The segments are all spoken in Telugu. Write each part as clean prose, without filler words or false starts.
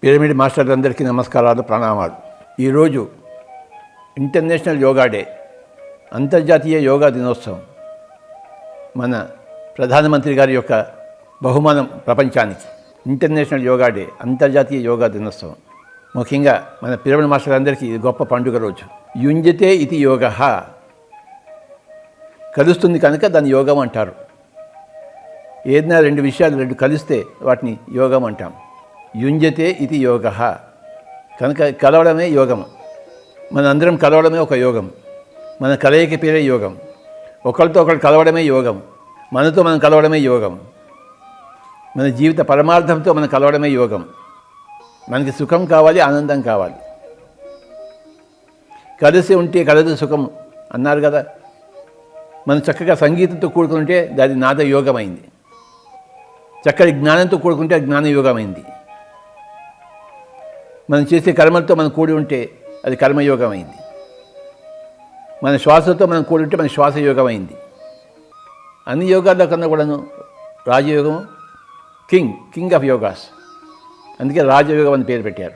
పిరమిడ్ మాస్టర్లందరికీ నమస్కారాలు, ప్రణామాలు. ఈరోజు ఇంటర్నేషనల్ యోగా డే, అంతర్జాతీయ యోగా దినోత్సవం. మన ప్రధానమంత్రి గారి యొక్క బహుమానం ప్రపంచానికి. ఇంటర్నేషనల్ యోగా డే, అంతర్జాతీయ యోగా దినోత్సవం. ముఖ్యంగా మన పిరమిడ్ మాస్టర్లందరికీ ఇది గొప్ప పండుగ రోజు. యుంజతే ఇది యోగ, కలుస్తుంది కనుక దాన్ని యోగం అంటారు. ఏదైనా రెండు విషయాలు కలిస్తే వాటిని యోగం అంటాం. యుంజతే ఇది యోగ, కనుక కలవడమే యోగం. మనందరం కలవడమే ఒక యోగం. మన కలయిక పేరే యోగం. ఒకరితో ఒకరు కలవడమే యోగం. మనతో మనం కలవడమే యోగం. మన జీవిత పరమార్థంతో మనం కలవడమే యోగం. మనకి సుఖం కావాలి, ఆనందం కావాలి. కలిసి ఉంటే కలదు సుఖం అన్నారు కదా. మనం చక్కగా సంగీతంతో కూడుకుంటే అది నాద యోగమైంది. చక్కటి జ్ఞానంతో కూడుకుంటే అది జ్ఞానయోగమైంది. మనం చేసే కర్మలతో మనం కూడి ఉంటే అది కర్మయోగమైంది. మన శ్వాసతో మనం కూడి ఉంటే మన శ్వాసయోగమైంది. అన్ని యోగాల్లో కన్నా కూడాను రాజయోగం కింగ్ ఆఫ్ యోగాస్. అందుకే రాజయోగం అని పేరు పెట్టారు.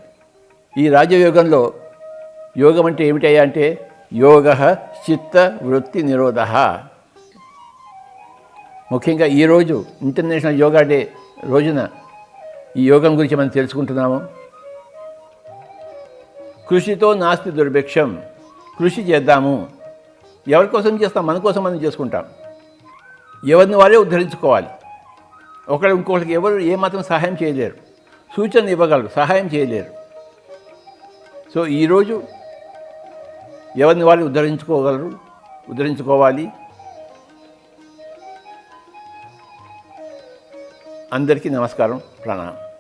ఈ రాజయోగంలో యోగం అంటే ఏమిటయ్యా అంటే యోగ చిత్త వృత్తి నిరోధ. ముఖ్యంగా ఈరోజు ఇంటర్నేషనల్ యోగా డే రోజున ఈ యోగం గురించి మనం తెలుసుకుంటున్నాము. కృషితో నాస్తి దుర్భిక్షం. కృషి చేద్దాము. ఎవరి కోసం చేస్తాం? మన కోసం మనం చేసుకుంటాం. ఎవరిని వారే ఉద్ధరించుకోవాలి. ఒకరు ఇంకొకరికి ఎవరు ఏమాత్రం సహాయం చేయలేరు. సూచనలు ఇవ్వగలరు, సహాయం చేయలేరు. సో ఈరోజు ఎవరిని వారు ఉద్ధరించుకోవాలి. అందరికీ నమస్కారం, ప్రణామం.